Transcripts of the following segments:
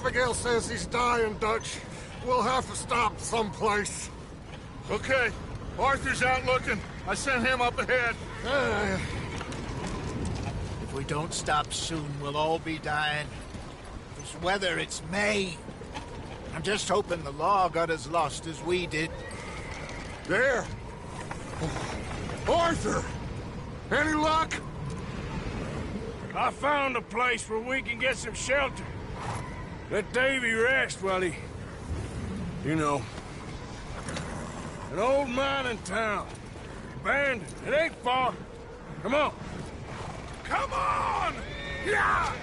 Abigail says he's dying, Dutch. We'll have to stop someplace. Okay. Arthur's out looking. I sent him up ahead. If we don't stop soon, we'll all be dying. This weather, it's May. I'm just hoping the law got as lost as we did. There! Arthur! Any luck? I found a place where we can get some shelter. Let Davy rest while he... You know. An old mining town. Abandoned. It ain't far. Come on. Come on! Yeah!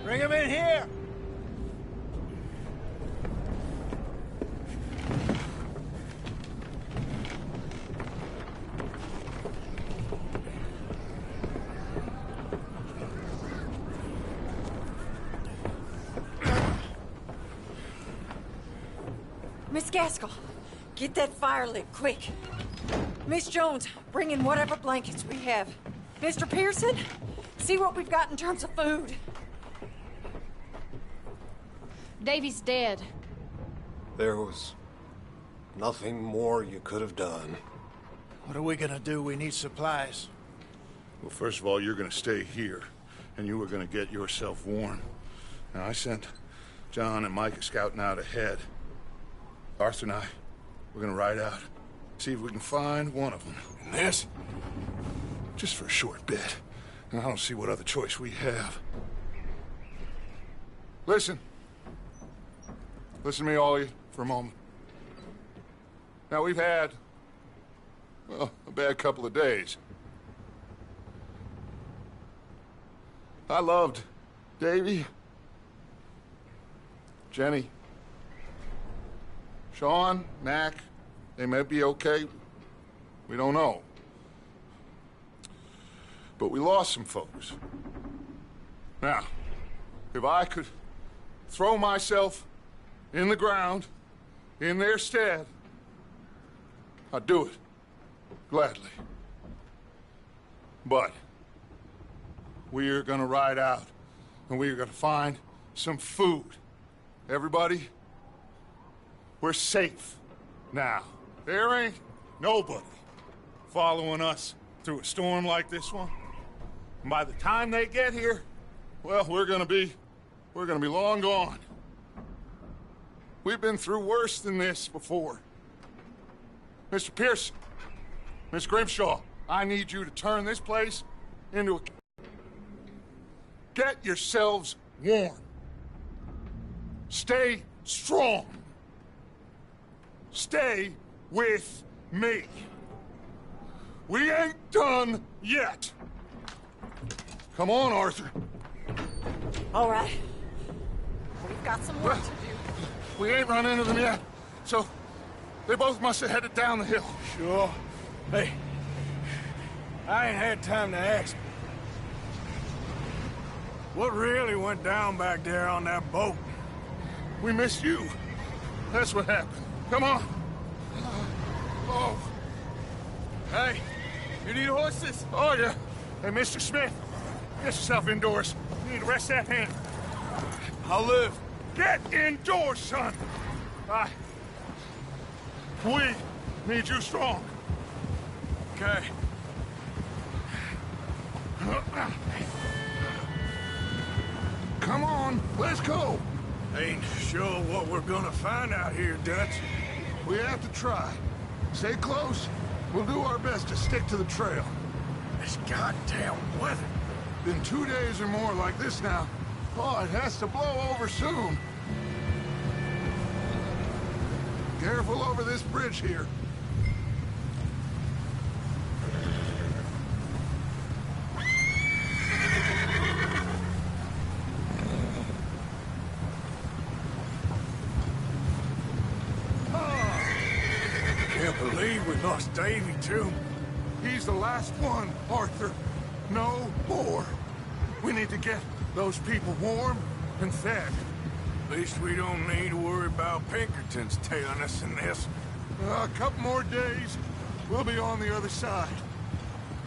Bring him in here! Miss Gaskell, get that fire lit, quick. Miss Jones, bring in whatever blankets we have. Mr. Pearson, see what we've got in terms of food. Davy's dead. There was nothing more you could have done. What are we gonna do? We need supplies. Well, first of all, you're gonna stay here, and you were gonna get yourself warm. Now, I sent John and Micah scouting out ahead. Arthur and I, we're gonna ride out, see if we can find one of them. And this, just for a short bit. And I don't see what other choice we have. Listen. Listen to me, all of you, for a moment. Now, we've had, well, a bad couple of days. I loved Davy, Jenny, Sean, Mac. They may be okay. We don't know. But we lost some folks. Now, if I could throw myself in the ground, in their stead, I'd do it, gladly. But we're gonna ride out, and we're gonna find some food. Everybody, we're safe now. There ain't nobody following us through a storm like this one. And by the time they get here, well, we're gonna be long gone. We've been through worse than this before. Mr. Pearson, Miss Grimshaw, I need you to turn this place into a... Get yourselves warm. Stay strong. Stay with me. We ain't done yet. Come on, Arthur. All right. We've got some work to do. We ain't run into them yet, so they both must have headed down the hill. Sure. Hey, I ain't had time to ask. What really went down back there on that boat? We missed you. That's what happened. Come on. Oh. Hey, you need horses? Oh, yeah. Hey, Mr. Smith, get yourself indoors. You need to rest that hand. I'll live. Get indoors, son. We need you strong. Okay. Come on, let's go. Ain't sure what we're gonna find out here, Dutch. We have to try. Stay close. We'll do our best to stick to the trail. This goddamn weather. Been 2 days or more like this now. Oh, it has to blow over soon. Careful over this bridge here. lost Davy, too. He's the last one, Arthur. No more. We need to get those people warm and fed. At least we don't need to worry about Pinkertons tailing us in this. A couple more days, we'll be on the other side.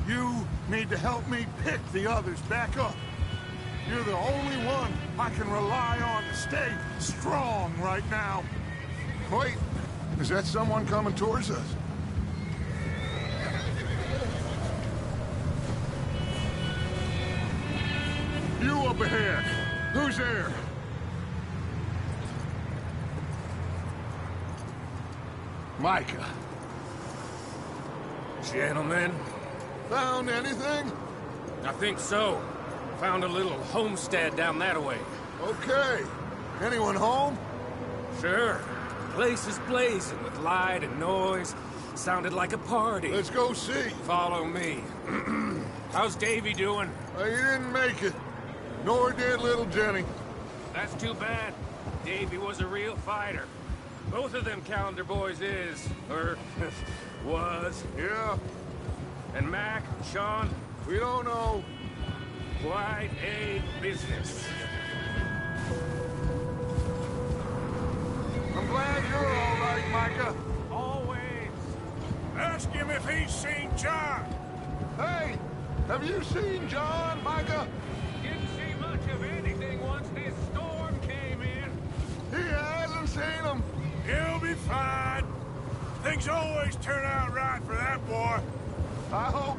You need to help me pick the others back up. You're the only one I can rely on to stay strong right now. Wait, is that someone coming towards us? You up ahead. Who's there? Micah. Gentlemen, Found anything? I think so. Found a little homestead down that way. Okay. Anyone home? Sure. Place is blazing with light and noise. Sounded like a party. Let's go see. Follow me. How's Davy doing? He didn't make it. Nor did little Jenny. That's too bad. Davy was a real fighter. Both of them Calendar boys is, or was. Yeah, And Mac, Sean, we don't know. quite a business. I'm glad you're all right, Micah. Always. Ask him if he's seen John. Hey, have you seen John, Micah? Didn't see much of anything once this storm came in. He hasn't seen him. He'll be fine. Things always turn out right for that boy. I hope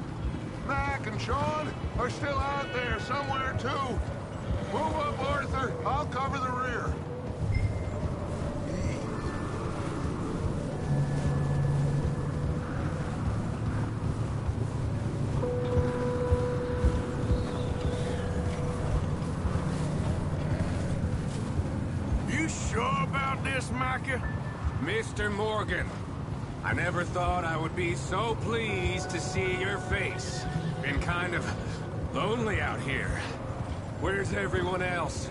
Mac and Sean are still out there somewhere, too. Move up, Arthur. I'll cover the rear. You sure about this, Micah? Mr. Morgan, I never thought I would be so pleased to see your face. Been kind of lonely out here. Where's everyone else?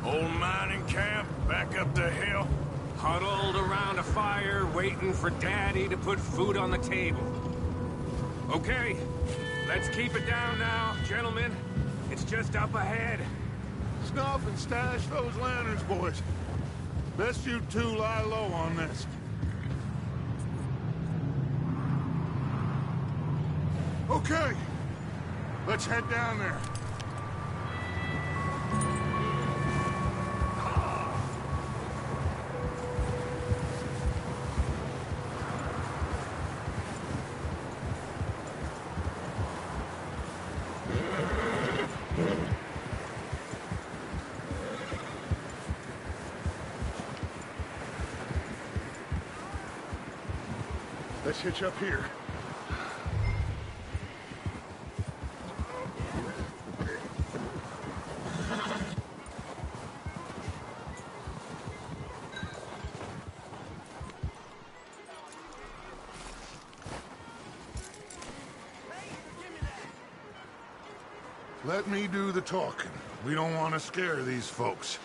Old mining camp, back up the hill. Huddled around a fire, waiting for Daddy to put food on the table. Okay, let's keep it down now, gentlemen. It's just up ahead. Snuff and stash those lanterns, boys. Best you two lie low on this. Okay, let's head down there. Let's hitch up here. Let me do the talking. We don't want to scare these folks.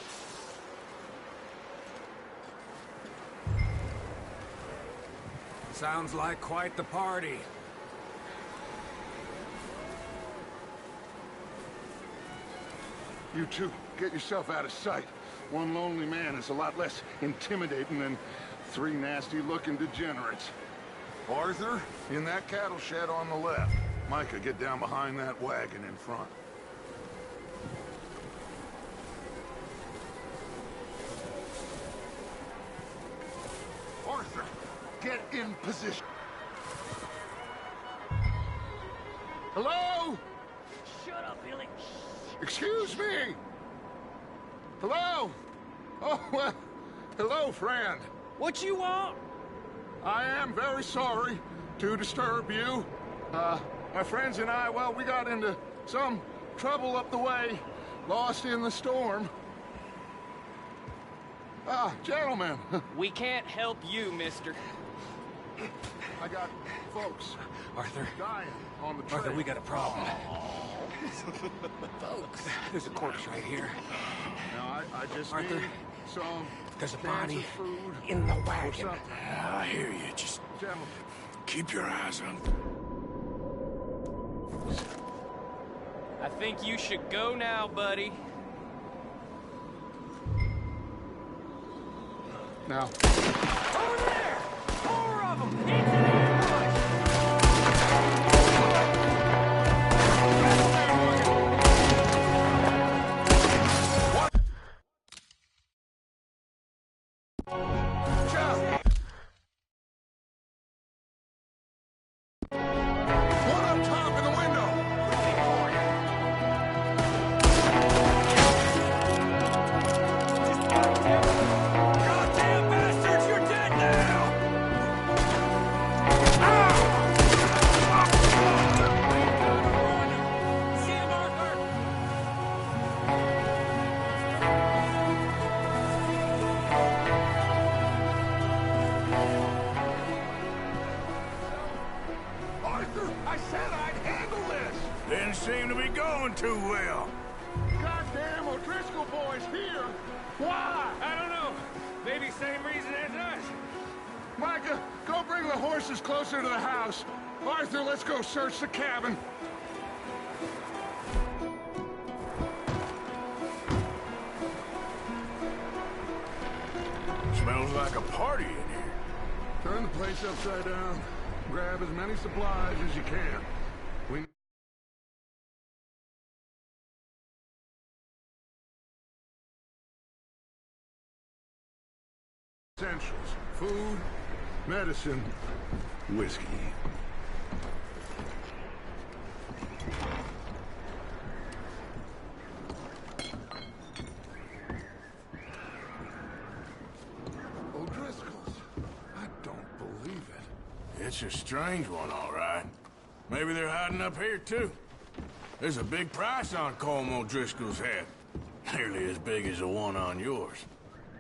Sounds like quite the party. You two, get yourself out of sight. One lonely man is a lot less intimidating than three nasty-looking degenerates. Arthur, in that cattle shed on the left. Micah, get down behind that wagon in front. Arthur, get in position. Hello? Shut up, Billy. Excuse me? Hello? Oh, well, hello, friend. What you want? I am very sorry to disturb you. My friends and I, well, we got into some trouble up the way, lost in the storm. Gentlemen, We can't help you, mister. I got folks Arthur, dying on the trail. Arthur, we got a problem. Folks, there's a corpse right here. Now, I just Arthur, need some there's a cans body of food in the or wagon. something. I hear you. Just Gentlemen, Keep your eyes on. I think you should go now, buddy. Now. Over there! 4 of them! Into the ambush! One up top in the window! Goddamn bastards, you're dead now! See him, Arthur! Arthur, I said I'd handle this! Didn't seem to be going too well. Goddamn O'Driscoll boys here! Why? I don't know. Maybe same reason as us. Micah, go bring the horses closer to the house. Arthur, let's go search the cabin. Smells like a party in here. Turn the place upside down. Grab as many supplies as you can. We... Essentials. Food, medicine, whiskey. O'Driscoll's. I don't believe it. It's a strange one, all right. Maybe they're hiding up here, too. There's a big price on Colm O'Driscoll's head. Nearly as big as the one on yours.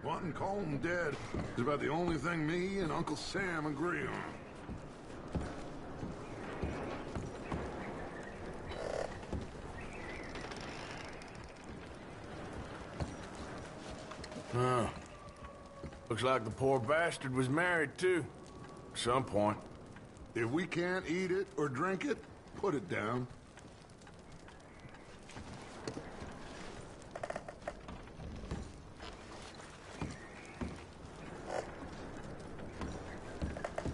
Wanting Colm dead is about the only thing me and Uncle Sam agree on. Huh. Looks like the poor bastard was married, too. At some point. If we can't eat it or drink it, put it down.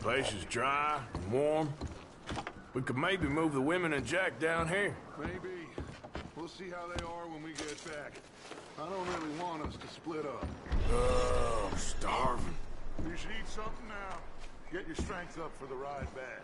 Place is dry and warm. We could maybe move the women and Jack down here. Maybe. We'll see how they are when we get back. I don't really want us to split up. Oh, I'm starving. You should eat something now. Get your strength up for the ride back.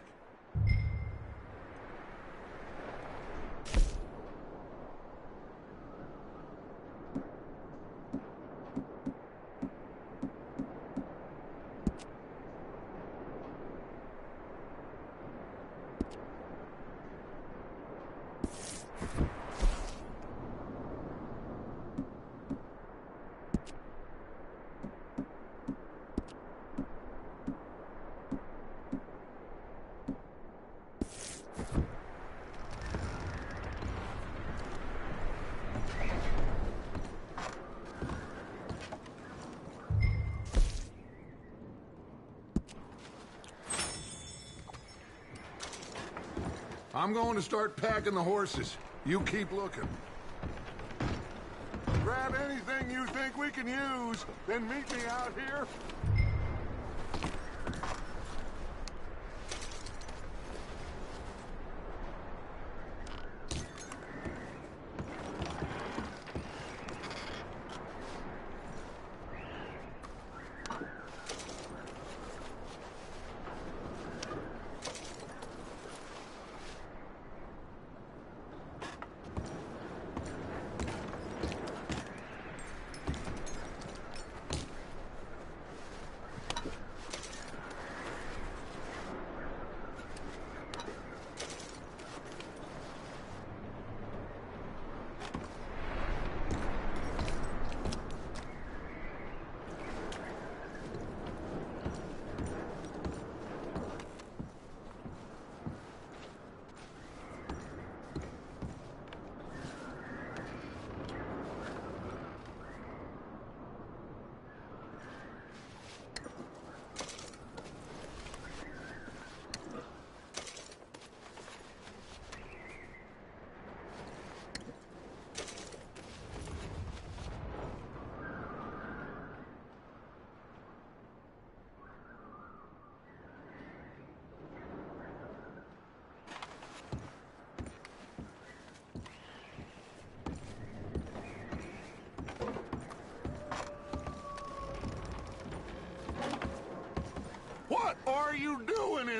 I'm going to start packing the horses. You keep looking. Grab anything you think we can use, then meet me out here.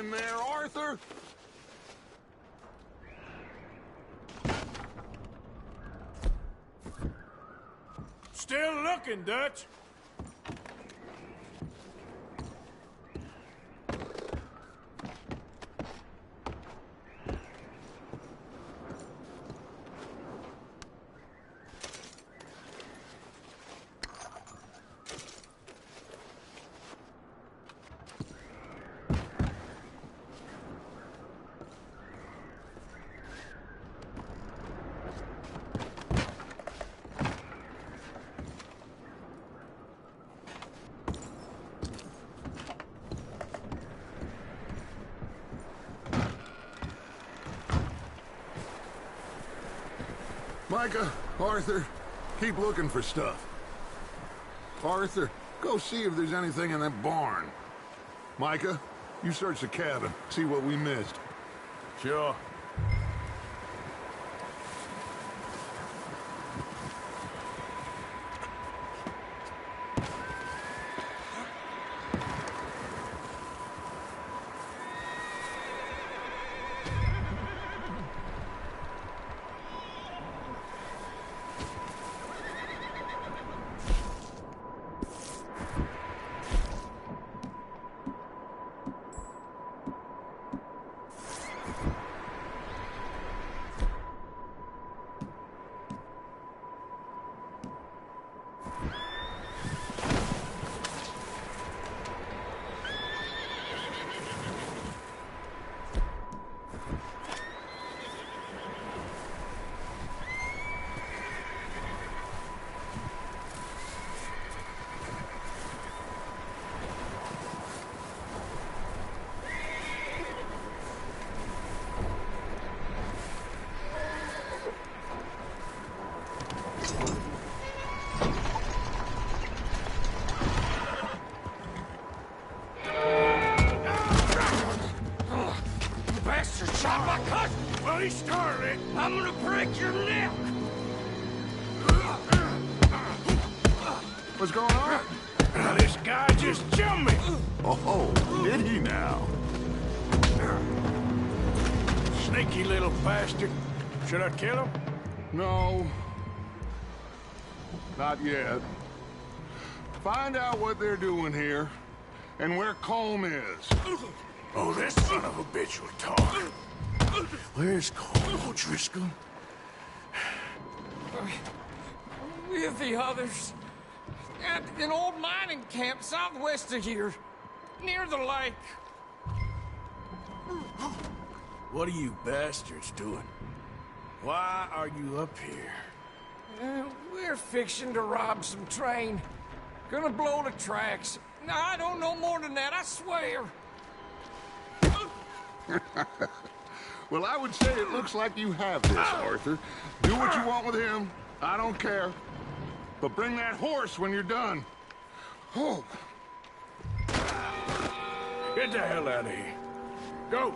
in there, Arthur? Still looking, Dutch. Micah, Arthur, keep looking for stuff. Arthur, go see if there's anything in that barn. Micah, you search the cabin, see what we missed. Sure. Shot my cousin! Well, he started it. I'm gonna break your neck! What's going on? Now, this guy just jumped me. Oh, did he now? Sneaky little bastard. Should I kill him? No. Not yet. Find out what they're doing here, and where Colm is. Oh, this son of a bitch will talk. Where's Colm O'Driscoll? With the others. At an old mining camp southwest of here. Near the lake. What are you bastards doing? Why are you up here? We're fixing to rob some train. Gonna blow the tracks. No, I don't know more than that, I swear. Well, I would say it looks like you have this, Arthur. Do what you want with him. I don't care. But bring that horse when you're done. Oh. Get the hell out of here. Go.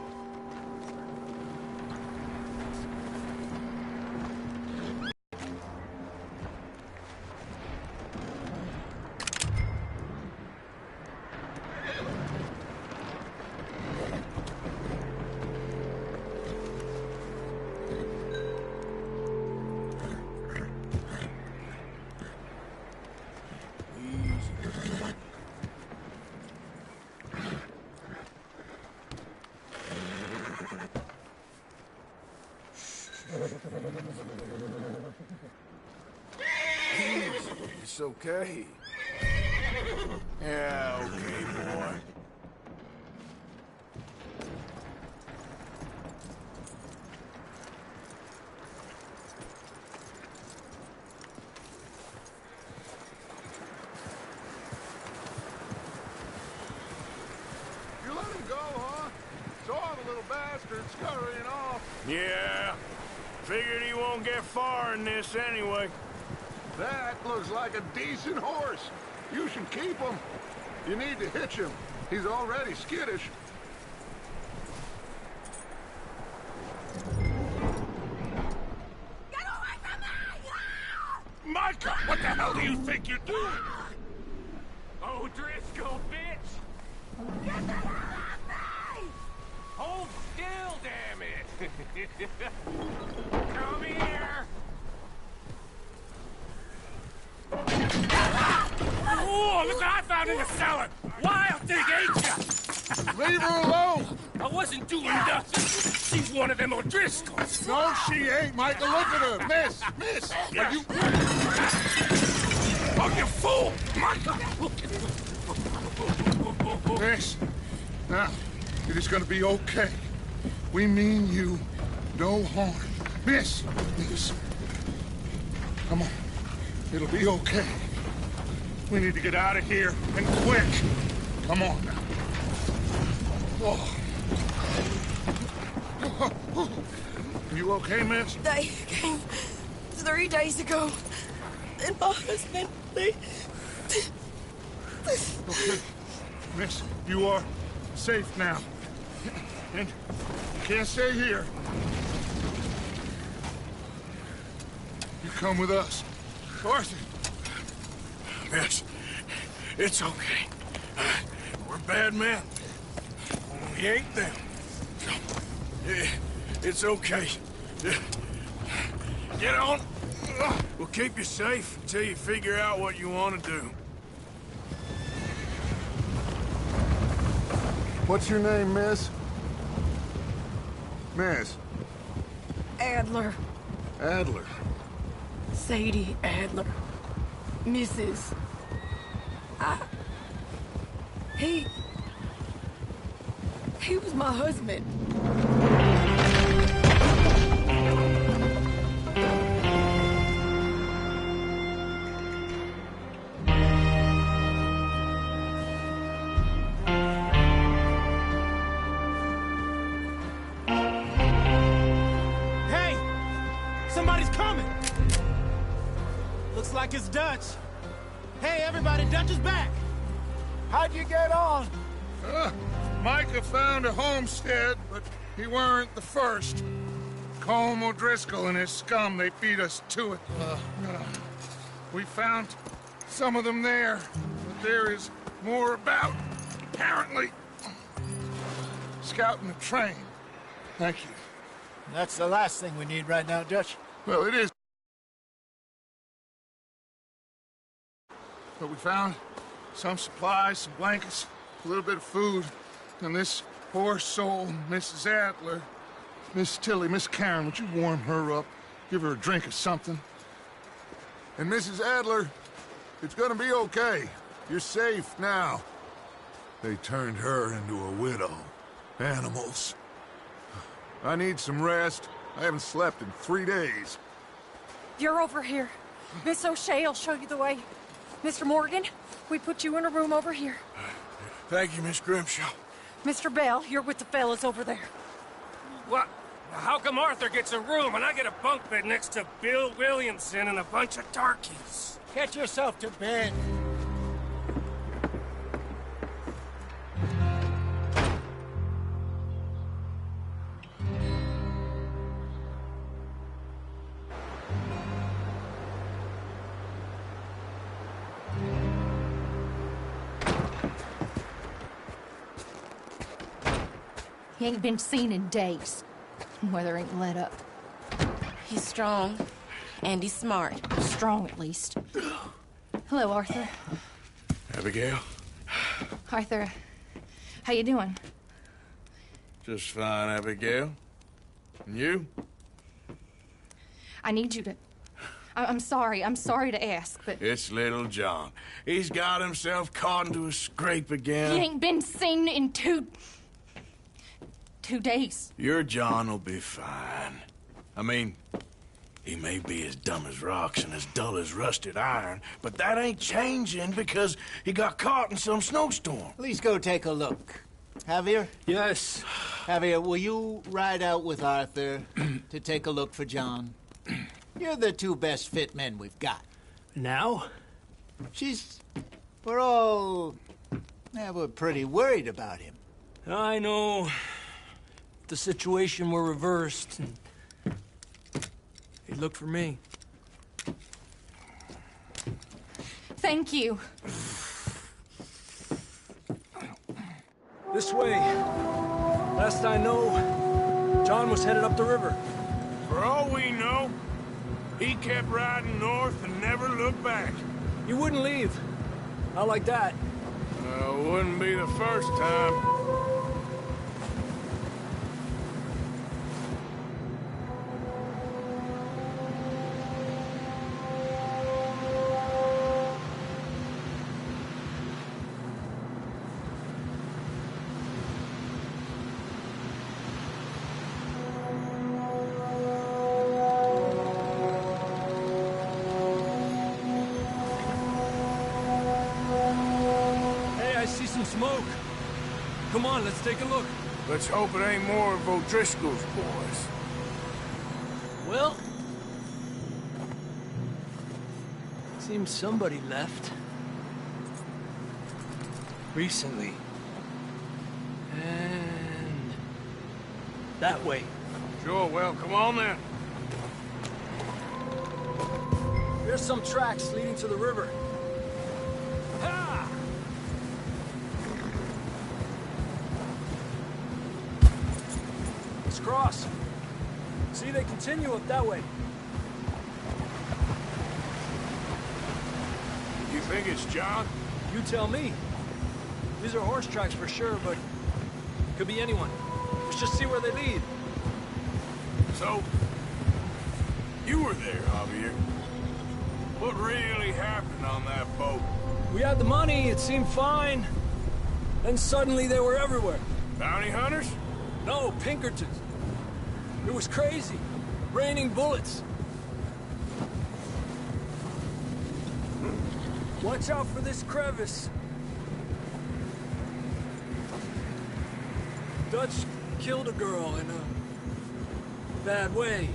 It's okay. Yeah, okay, boy. You let him go, huh? Saw the little bastard scurrying off. Yeah. Figured he won't get far in this anyway. That looks like a decent horse. You should keep him. You need to hitch him. He's already skittish. Get away from me! Micah, what the hell do you think you're doing? O'Driscoll, bitch! Get the hell off me! damn it! Come here! Oh, look what I found in the cellar! Wild thing, ain't ya? Leave her alone! I wasn't doing nothing. She's one of them O'Driscolls. No, she ain't, Michael. Look at her. Miss, are you... Oh, you fool! Michael! Miss, now, it is gonna be okay. We mean you no harm. Miss, come on. It'll be okay. We need to get out of here, and quick. Come on now. Oh. You okay, miss? They came 3 days ago. And my husband, they... Okay. Miss, you are safe now. And you can't stay here. You come with us. Arthur. Miss, it's okay. We're bad men. We ain't them. It's okay. Get on. We'll keep you safe until you figure out what you want to do. What's your name, miss? Miss? Adler. Adler. Sadie Adler. Mrs. He was my husband. Hey! Somebody's coming! Looks like it's Dutch. Hey, everybody, Dutch is back! How'd you get on? Micah found a homestead, but he weren't the first. Colm O'Driscoll and his scum, they beat us to it. We found some of them there, but there is more about, apparently. Scouting the train. Thank you. That's the last thing we need right now, Dutch. Well, it is. But we found some supplies, some blankets, a little bit of food, and this poor soul, Mrs. Adler, Miss Tilly, Miss Karen, would you warm her up? Give her a drink or something? And Mrs. Adler, it's gonna be okay. You're safe now. They turned her into a widow. Animals. I need some rest. I haven't slept in 3 days. You're over here. Miss O'Shea will show you the way. Mr. Morgan, we put you in a room over here. Thank you, Miss Grimshaw. Mr. Bell, you're with the fellas over there. What? How come Arthur gets a room and I get a bunk bed next to Bill Williamson and a bunch of darkies? Get yourself to bed. He ain't been seen in days. Weather ain't let up. He's strong, and he's smart. Strong, at least. Hello, Arthur. Abigail? Arthur, how you doing? Just fine, Abigail. And you? I need you to... I'm sorry to ask, but... It's little John. He's got himself caught into a scrape again. He ain't been seen in 2 days. Your John will be fine. I mean, he may be as dumb as rocks and as dull as rusted iron, but that ain't changing because he got caught in some snowstorm. Please go take a look. Javier? Yes. Javier, will you ride out with Arthur to take a look for John? You're the 2 best fit men we've got. Now? We're pretty worried about him. I know. If the situation were reversed, and he'd look for me. Thank you. This way. Last I know, John was headed up the river. For all we know, he kept riding north and never looked back. He wouldn't leave. Not like that. Wouldn't be the first time. Smoke. Come on, let's take a look. Let's hope it ain't more of O'Driscoll's boys. Well, seems somebody left. Recently. And that way. Sure, well, come on then. There's some tracks leading to the river. Cross. See, they continue up that way. You think it's John? You tell me. These are horse tracks for sure, but could be anyone. Let's just see where they lead. So, you were there, Javier. What really happened on that boat? We had the money, it seemed fine. Then suddenly they were everywhere. Bounty hunters? No, Pinkertons. It was crazy. Raining bullets. Watch out for this crevice. Dutch killed a girl in a bad way.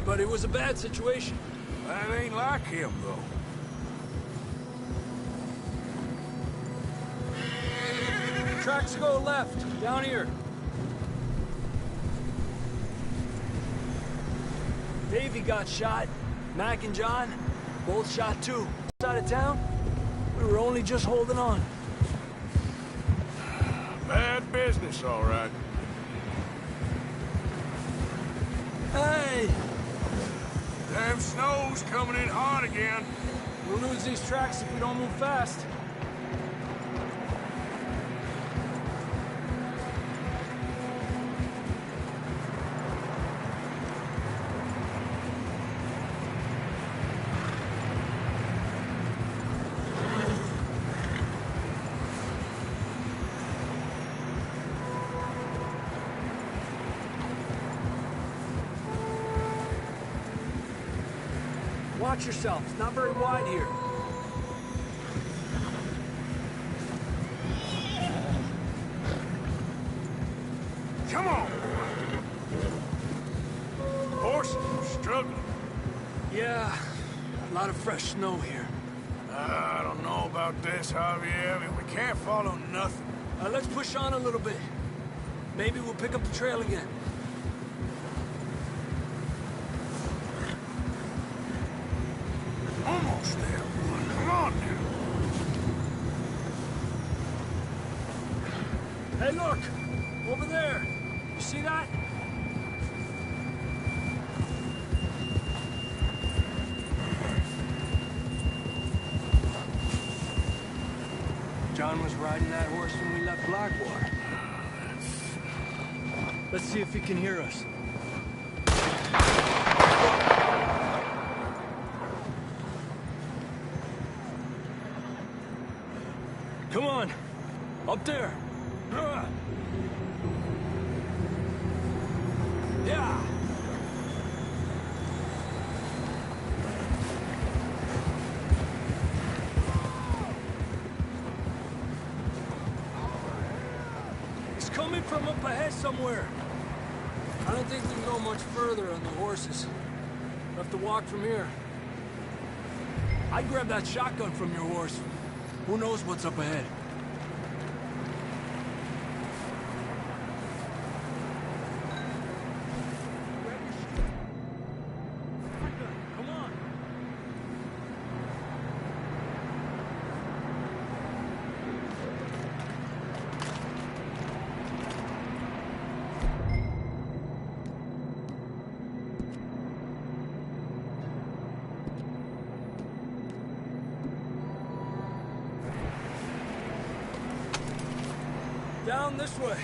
But it was a bad situation. That ain't like him, though. Tracks go left, down here. Davey got shot. Mac and John, both shot too. Out of town, we were only just holding on. Bad business, all right. Hey! Damn snow's coming in hot again. We'll lose these tracks if we don't move fast. Watch yourself. It's not very wide here. Come on! Horses are struggling. Yeah, a lot of fresh snow here. I don't know about this, Javier. I mean, we can't follow nothing. Let's push on a little bit. Maybe we'll pick up the trail again. Almost there, boy. Come on now. Hey, look! Over there! You see that? John was riding that horse when we left Blackwater. Let's see if he can hear us. Come on! Up there! Yeah! He's coming from up ahead somewhere. I don't think we can go much further on the horses. We'll have to walk from here. I'd grab that shotgun from your horse. Who knows what's up ahead? Come on. Down this way.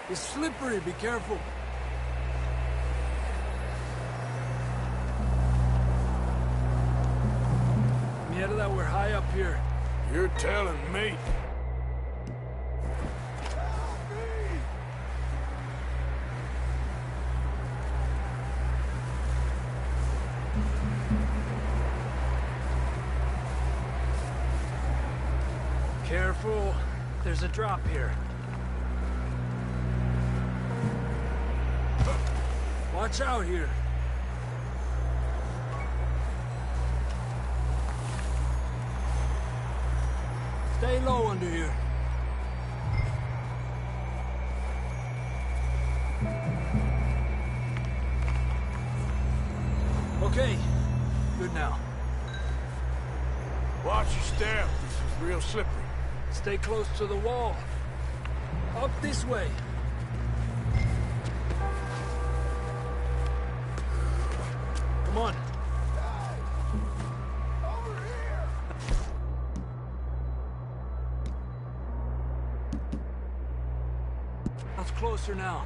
It's slippery, be careful. Mierda, that we're high up here. You're telling me. Careful. There's a drop here. Watch out here. Stay low under here. Okay. Good now. Watch your step. This is real slippery. Stay close to the wall. Up this way. Come on. That's closer now.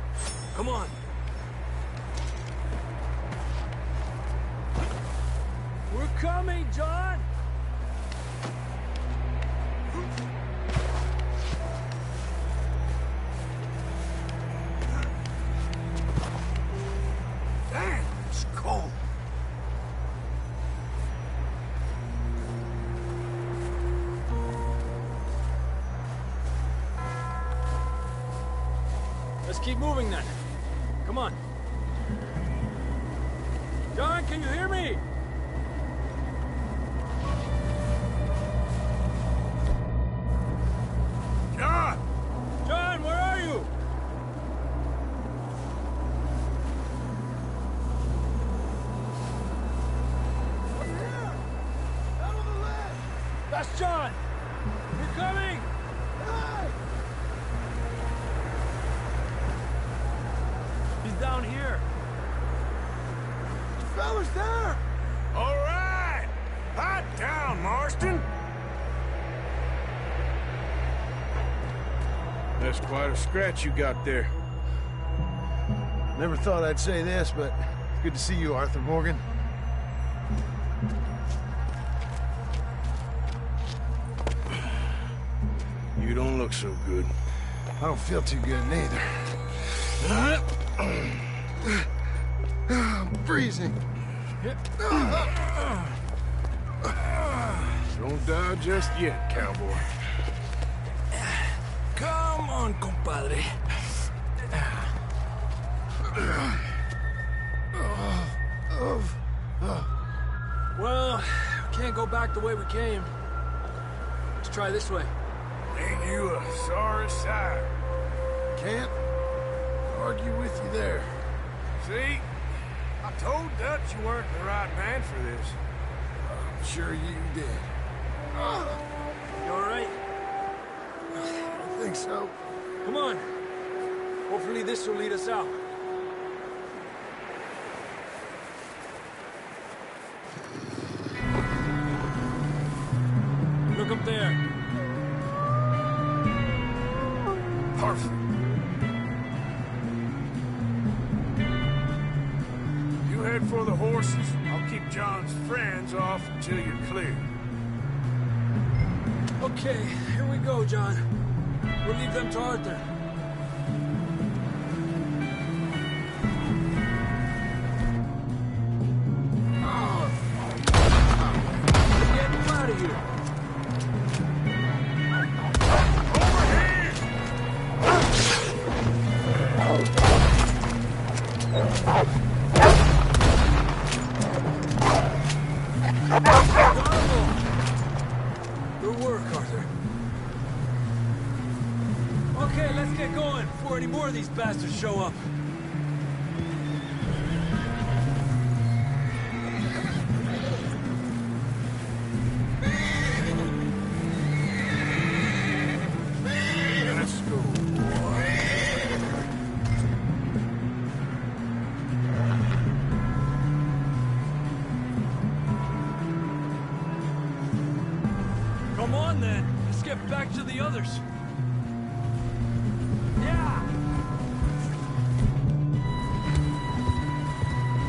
Come on. We're coming, John! Damn, it's cold. Let's keep moving then. Come on. John, can you hear me? John! John, where are you? That's John! We're coming! He's down here. Fellas there! All right! Hot down, Marston! That's quite a scratch you got there. Never thought I'd say this, but it's good to see you, Arthur Morgan. You don't look so good. I don't feel too good neither. I'm freezing. Don't die just yet, cowboy. Come on, compadre. Well, we can't go back the way we came. Let's try this way. Ain't you a sorry sight? Can't argue with you there. See? I told Dutch you weren't the right man for this. I'm sure you did. You all right? I think so. Come on. Hopefully this will lead us out. Look up there. Perfect. You head for the horses. I'll keep John's friends off until you're clear. Okay, here we go, John. We'll leave them to Arthur. We're getting out of here. Good work, Arthur. Okay, let's get going before any more of these bastards show up. get back to the others. Yeah!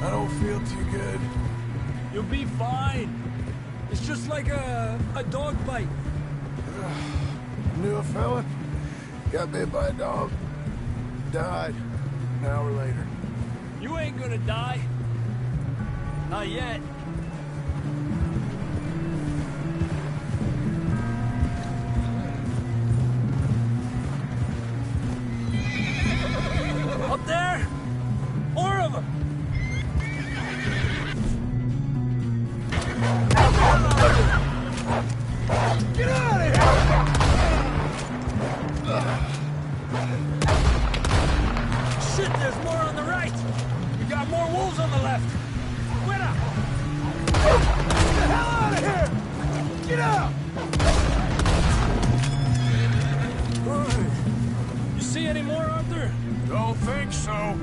I don't feel too good. You'll be fine. It's just like a dog bite. Knew a fella. Got bit by a dog. Died. An hour later. You ain't gonna die. Not yet. Up there? More of them! Get out of here! Shit, there's more on the right! We got more wolves on the left! Winner! Get the hell out of here! Get out! You see any more, Arthur? Don't think so.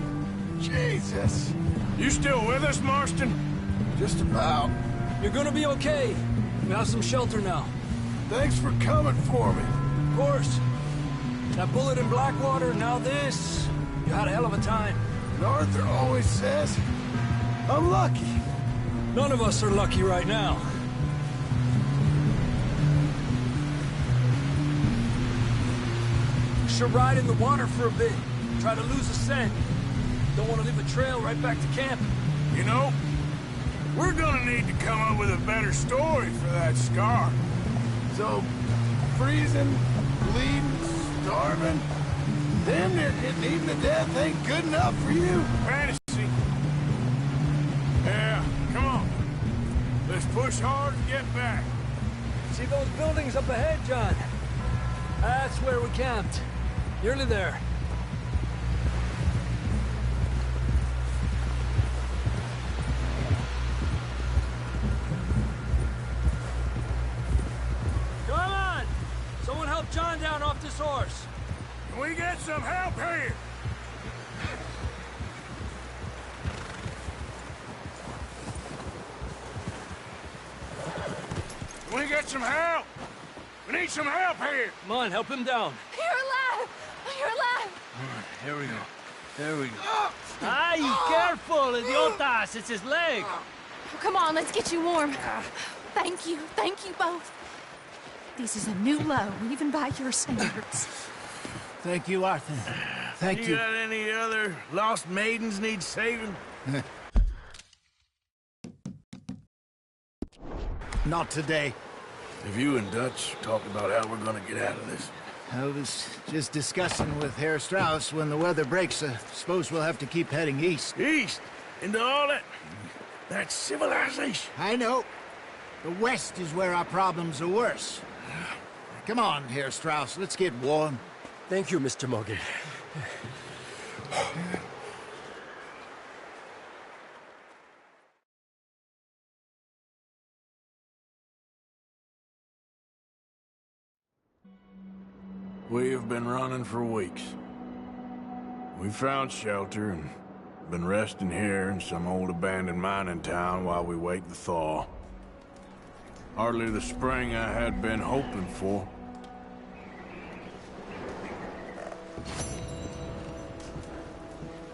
Jesus. You still with us, Marston? Just about. You're gonna be okay. We have some shelter now. Thanks for coming for me. Of course. That bullet in Blackwater, now this. You had a hell of a time. And Arthur always says, I'm lucky. None of us are lucky right now. Should ride in the water for a bit. Try to lose a scent. Don't want to leave a trail right back to camp. You know, we're gonna need to come up with a better story for that scar. So, freezing, bleeding, starving, damn near getting eaten to death ain't good enough for you. Fantasy. Yeah, come on. Let's push hard and get back. See those buildings up ahead, John? That's where we camped. Nearly there. Come on! Someone help John down off this horse. Can we get some help here? Can we get some help? We need some help here. Come on, help him down. You're alive! You're alive! Here we go. There we go. Ay, careful, idiotas! It's his leg. Come on, let's get you warm. Thank you both. This is a new low, even by your standards. Thank you, Arthur. Thank you. You got any other lost maidens need saving? Not today. Have you and Dutch talked about how we're gonna get out of this? I was just discussing with Herr Strauss when the weather breaks. I suppose we'll have to keep heading east. East? Into all that civilization? I know. The west is where our problems are worse. Come on, Herr Strauss, let's get warm. Thank you, Mr. Morgan. We have been running for weeks. We found shelter and been resting here in some old abandoned mining town while we wait the thaw. Hardly the spring I had been hoping for.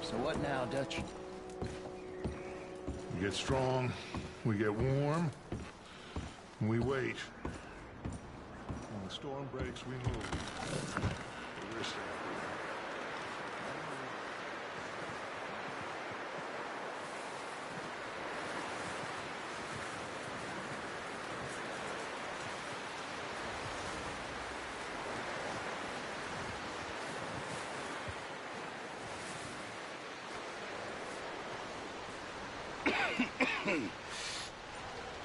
So what now, Dutch? We get strong, we get warm, and we wait. When the storm breaks, we move. We risk it.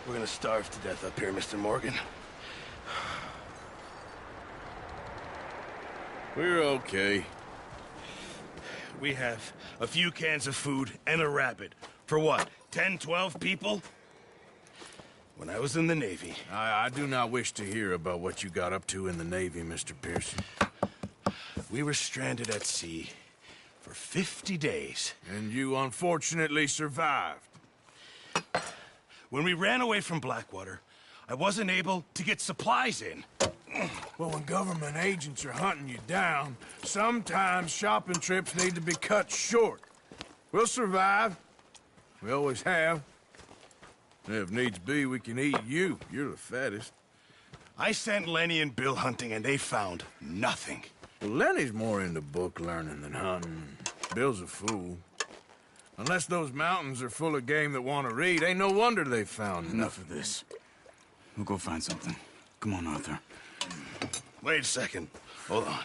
We're gonna starve to death up here, Mr. Morgan. We're okay. We have a few cans of food and a rabbit. For what, 10, 12 people? When I was in the Navy... I do not wish to hear about what you got up to in the Navy, Mr. Pearson. We were stranded at sea for 50 days. And you unfortunately survived. When we ran away from Blackwater, I wasn't able to get supplies in. Well, when government agents are hunting you down, sometimes shopping trips need to be cut short. We'll survive. We always have. If needs be, we can eat you. You're the fattest. I sent Lenny and Bill hunting, and they found nothing. Well, Lenny's more into book learning than hunting. Bill's a fool. Unless those mountains are full of game that want to read, ain't no wonder they found Enough of this. We'll go find something. Come on, Arthur. Wait a second. Hold on.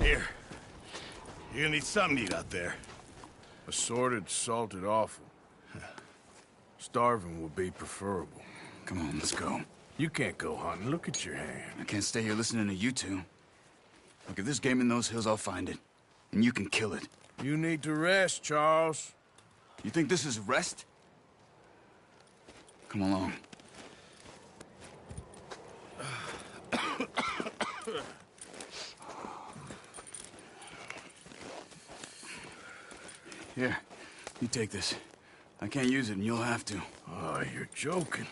Here. You're gonna need something to eat out there. Assorted, salted offal. Starving would be preferable. Come on, let's go. You can't go hunting. Look at your hand. I can't stay here listening to you two. Look, if there's game in those hills, I'll find it. And you can kill it. You need to rest, Charles. You think this is rest? Come along. Here, you take this. I can't use it, and you'll have to. Oh, you're joking.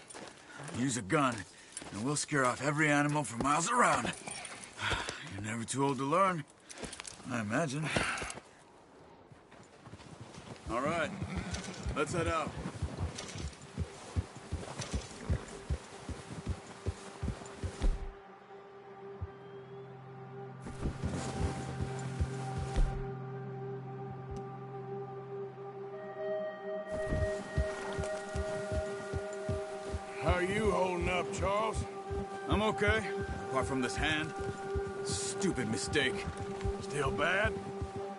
Use a gun, and we'll scare off every animal for miles around. You're never too old to learn, I imagine. All right, let's head out. How are you holding up, Charles? I'm okay, apart from this hand. Stupid mistake. Still bad?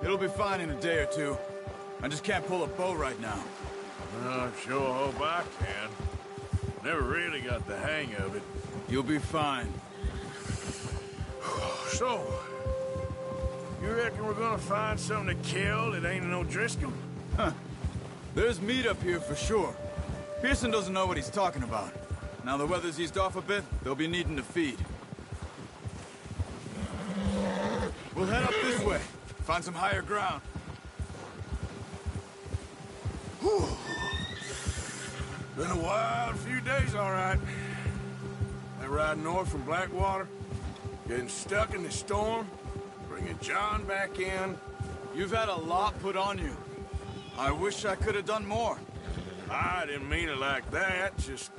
It'll be fine in a day or two. I just can't pull a bow right now. I sure hope I can. Never really got the hang of it. You'll be fine. So, you reckon we're gonna find something to kill that ain't no Driscoll? Huh. There's meat up here for sure. Pearson doesn't know what he's talking about. Now the weather's eased off a bit, they'll be needing to feed. We'll head up this way. Find some higher ground. Whew. Been a wild few days, all right. That ride north from Blackwater, getting stuck in the storm, bringing John back in. You've had a lot put on you. I wish I could have done more. I didn't mean it like that, just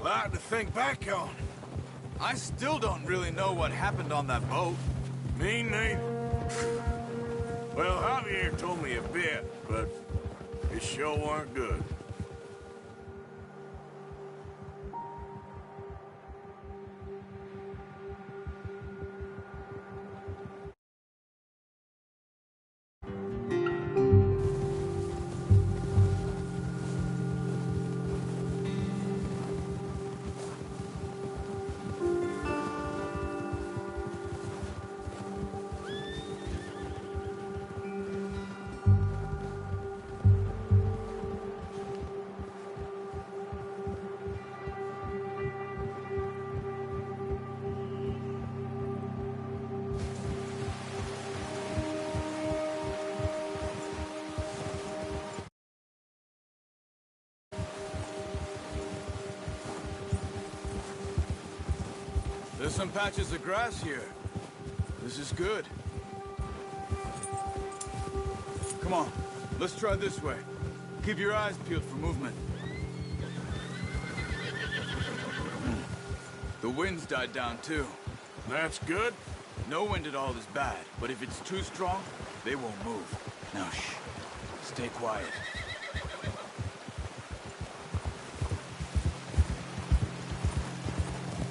a lot to think back on. I still don't really know what happened on that boat. Me neither. Well, Javier told me a bit, but it sure weren't good. There's some patches of grass here. This is good. Come on, let's try this way. Keep your eyes peeled for movement. The wind's died down too. That's good. No wind at all is bad, but if it's too strong, they won't move. Now shh, stay quiet.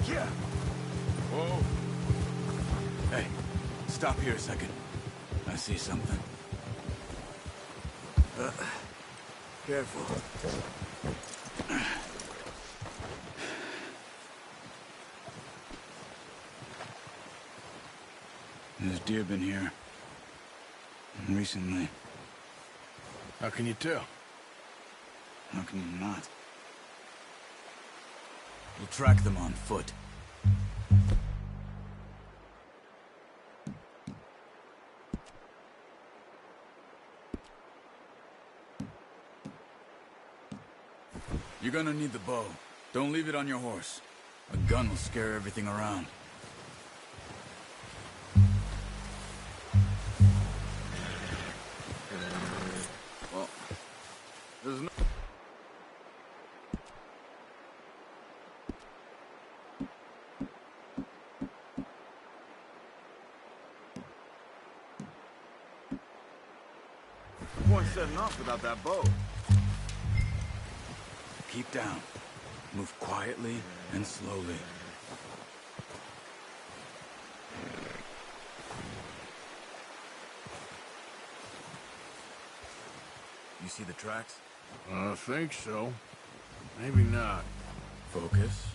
Yeah. Whoa. Hey, Stop here a second. I see something. Careful. There's deer been here. Recently. How can you tell? How can you not? We'll track them on foot. You're gonna need the bow. Don't leave it on your horse. A gun will scare everything around. Well, there's no... point setting off without that bow. Keep down. Move quietly and slowly. You see the tracks? I think so. Maybe not. Focus.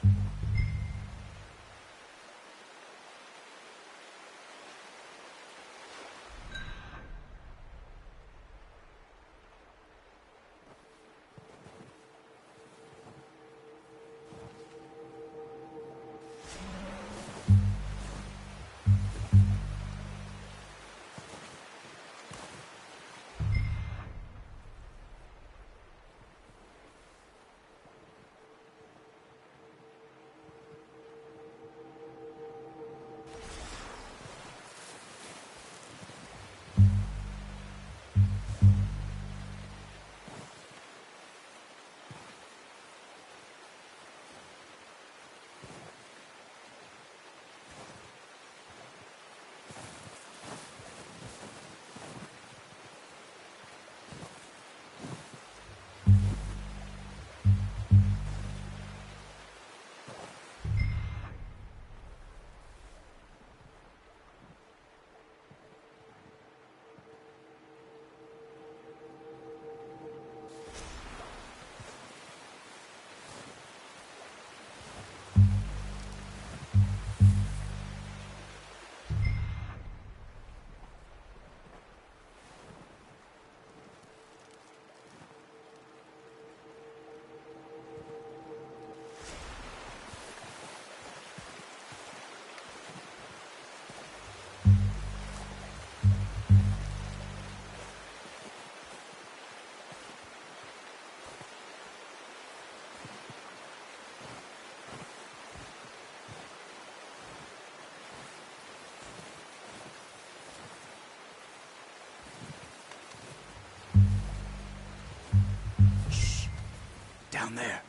Down there.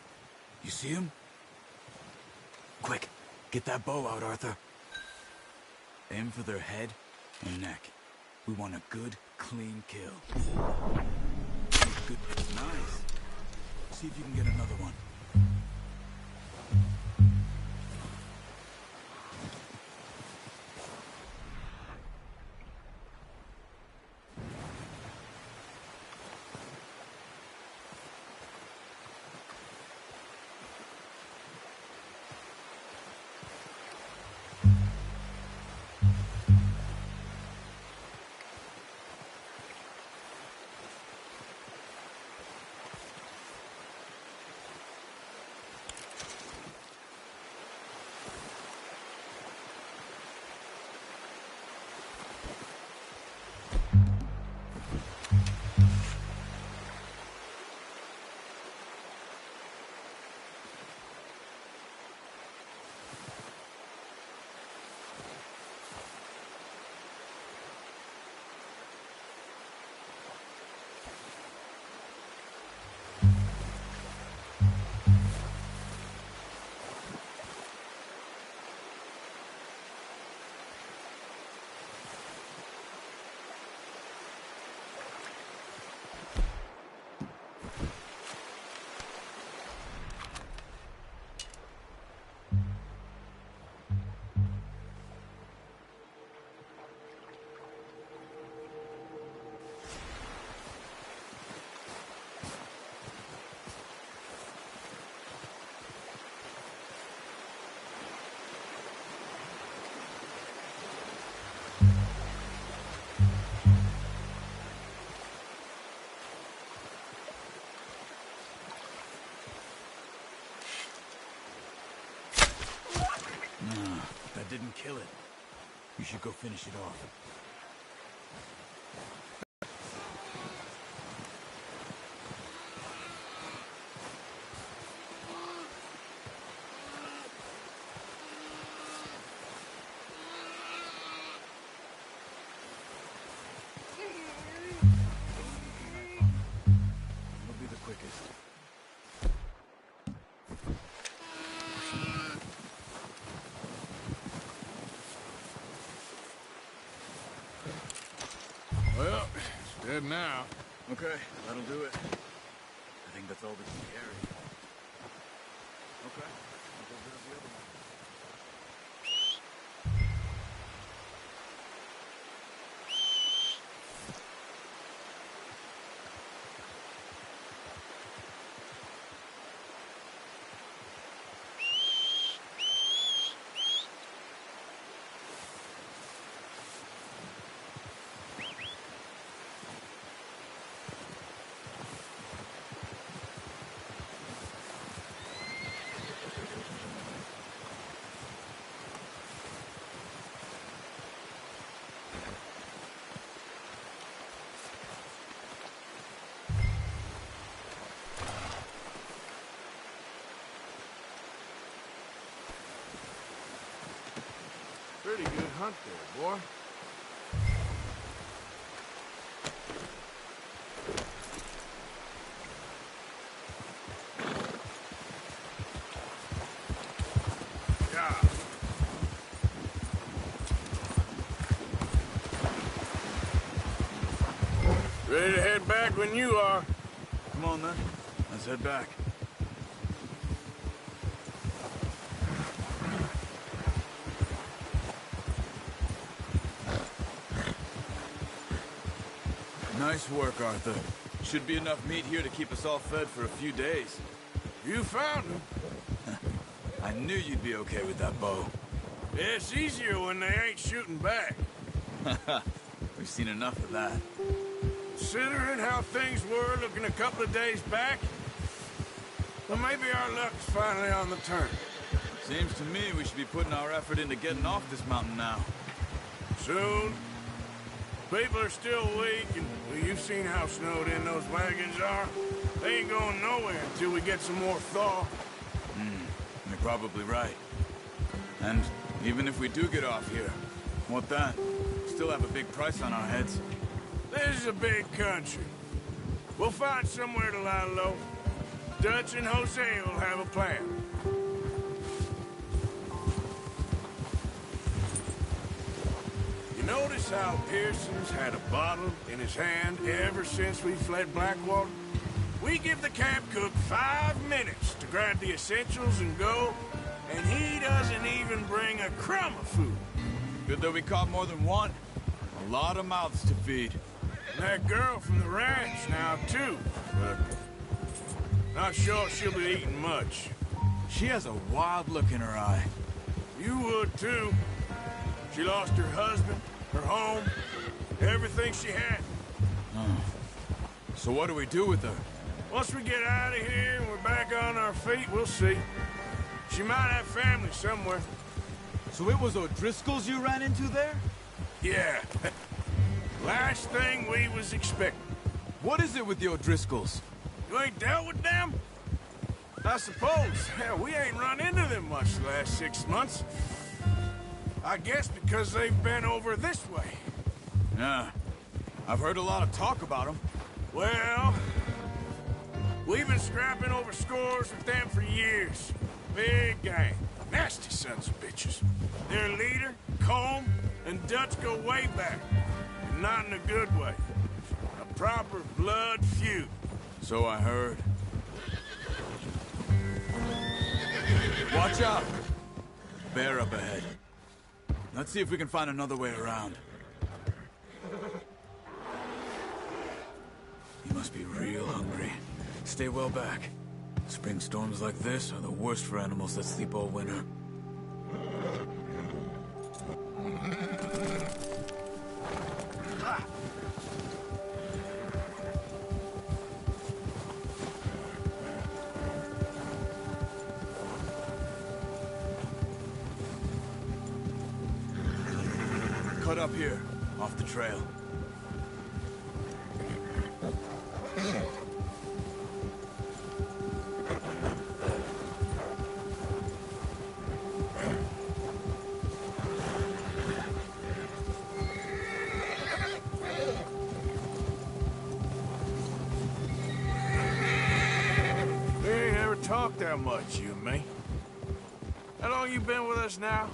You see him? Quick, get that bow out, Arthur. Aim for their head and neck. We want a good, clean kill. Good, nice. See if you can get another one. kill it. You should go finish it off. It'll be the quickest. Well, it's dead now. Okay, that'll do it. I think that's all we can carry. Okay, I'll go grab the other one. Pretty good hunt there, boy. Yeah. Ready to head back when you are. Come on, then. Let's head back. Nice work, Arthur. Should be enough meat here to keep us all fed for a few days. You found him. I knew you'd be okay with that bow. It's easier when they ain't shooting back. We've seen enough of that. Considering how things were looking a couple of days back, well, maybe our luck's finally on the turn. Seems to me we should be putting our effort into getting off this mountain now. Soon. People are still weak, and well, you've seen how snowed in those wagons are. They ain't going nowhere until we get some more thaw. You're probably right. And even if we do get off here, what then? Still have a big price on our heads. This is a big country. We'll find somewhere to lie low. Dutch and Jose will have a plan. You notice how Pearson's had a bottle in his hand ever since we fled Blackwater? We give the camp cook 5 minutes to grab the essentials and go, and he doesn't even bring a crumb of food. Good that we caught more than one. A lot of mouths to feed. And that girl from the ranch now, too. But not sure she'll be eating much. She has a wild look in her eye. You would, too. She lost her husband, her home, everything she had. So what do we do with her? Once we get out of here and we're back on our feet, we'll see. She might have family somewhere. So it was O'Driscoll's you ran into there? Yeah. Last thing we was expecting. What is it with the O'Driscolls? You ain't dealt with them? I suppose. Hell, we ain't run into them much the last 6 months. I guess because they've been over this way. Yeah. I've heard a lot of talk about them. Well, we've been scrapping over scores with them for years. Big gang. Nasty sons of bitches. Their leader, Combe, and Dutch go way back. And not in a good way. A proper blood feud. So I heard. Watch out! Bear up ahead. Let's see if we can find another way around. You must be real hungry. Stay well back. Spring storms like this are the worst for animals that sleep all winter. cut up here, off the trail. We ain't ever talked that much, you and me. How long you been with us now?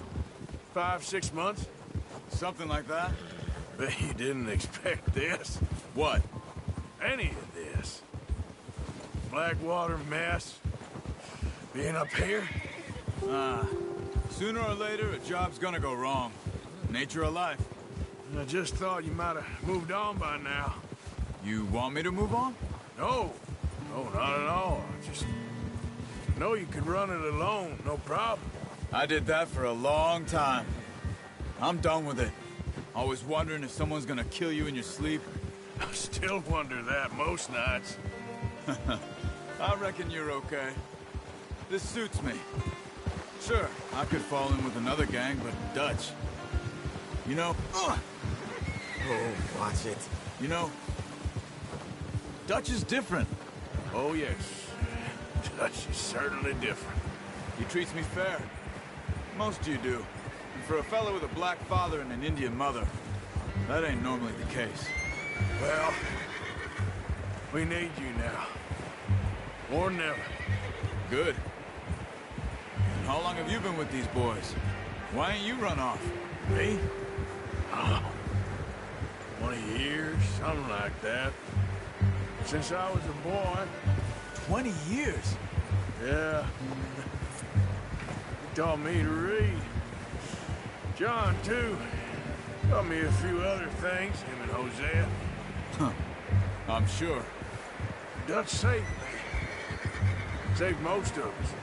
5, 6 months? Something like that? Bet you didn't expect this. What? Any of this. Blackwater mess. Being up here? Sooner or later, a job's gonna go wrong. Nature of life. I just thought you might have moved on by now. You want me to move on? No. No, not at all. I just know you could run it alone, no problem. I did that for a long time. I'm done with it. Always wondering if someone's gonna kill you in your sleep. I still wonder that most nights. I reckon you're okay. This suits me. Sure, I could fall in with another gang, but Dutch. You know... Oh, watch it. You know... Dutch is different. Oh, yes. Dutch is certainly different. He treats me fair. Most of you do. And for a fellow with a black father and an Indian mother, that ain't normally the case. Well, we need you now. Or never. Good. And how long have you been with these boys? Why ain't you run off? Me? 20 years, something like that. Since I was a boy. 20 years? Yeah. He taught me to read. John, too. Taught me a few other things, him and Hosea. Huh. I'm sure. Dutch saved me. Saved most of us.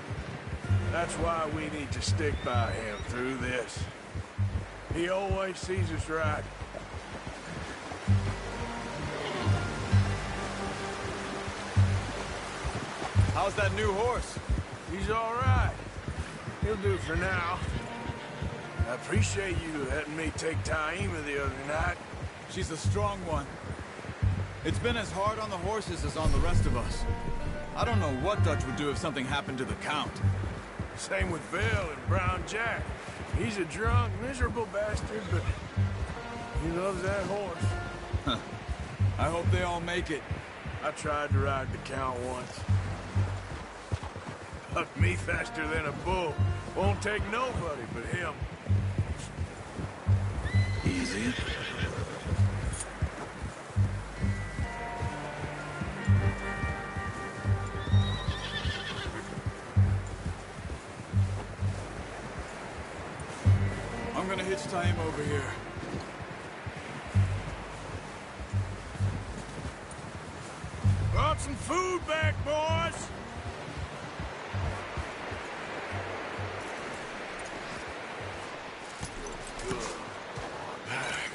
That's why we need to stick by him through this. He always sees us right. How's that new horse? He's all right. He'll do for now. I appreciate you letting me take Taima the other night. She's a strong one. It's been as hard on the horses as on the rest of us. I don't know what Dutch would do if something happened to the Count. Same with Bill and Brown Jack. He's a drunk, miserable bastard, but he loves that horse. Huh. I hope they all make it. I tried to ride the Count once. Hucked me faster than a bull. Won't take nobody but him. Easy. I'm gonna hitch Taima over here. Brought some food back, boys!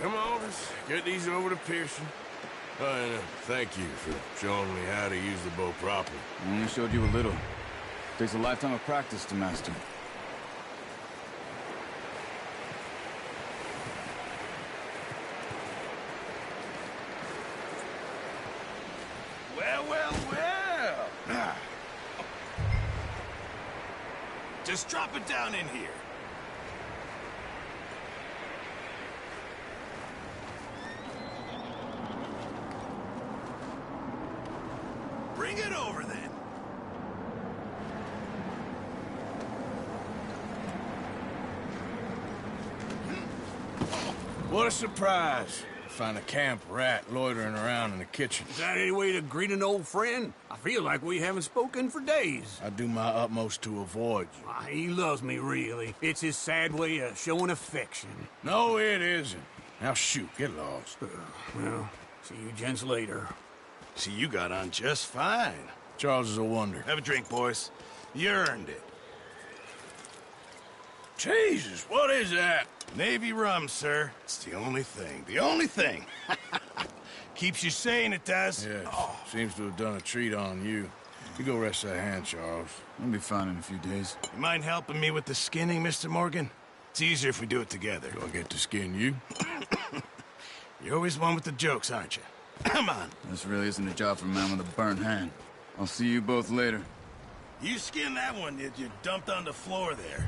Come on, let's get these over to Pearson. And thank you for showing me how to use the bow properly. I only showed you a little. Takes a lifetime of practice to master. Well, well, well. Just drop it down in here. Bring it over, then. What a surprise. Find a camp rat loitering around in the kitchen. Is that any way to greet an old friend? I feel like we haven't spoken for days. I do my utmost to avoid you. He loves me, really. It's his sad way of showing affection. No, it isn't. Now shoot, get lost. Well, see you gents later. See, you got on just fine. Charles is a wonder. Have a drink, boys. You earned it. Jesus, what is that? Navy rum, sir. It's the only thing. The only thing. Keeps you sane, it does. Yes. Seems to have done a treat on you. You go rest that hand, Charles. I'll be fine in a few days. You mind helping me with the skinning, Mr. Morgan? It's easier if we do it together. Do I get to skin you? You're always one with the jokes, aren't you? Come on. This really isn't a job for a man with a burnt hand. I'll see you both later. You skinned that one you dumped on the floor there.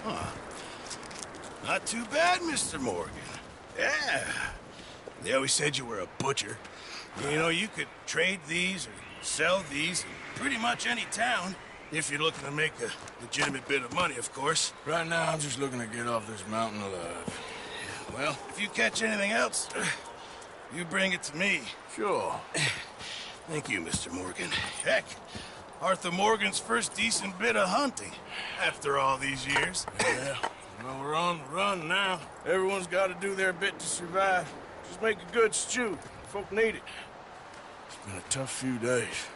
Huh. Not too bad, Mr. Morgan. Yeah. They always said you were a butcher. You know, you could trade these or sell these in pretty much any town, if you're looking to make a legitimate bit of money, of course. Right now, I'm just looking to get off this mountain alive. Well, if you catch anything else, you bring it to me. Sure. Thank you, Mr. Morgan. Heck, Arthur Morgan's first decent bit of hunting, after all these years. Yeah, well, we're on the run now. Everyone's got to do their bit to survive. Just make a good stew. Folk need it. It's been a tough few days.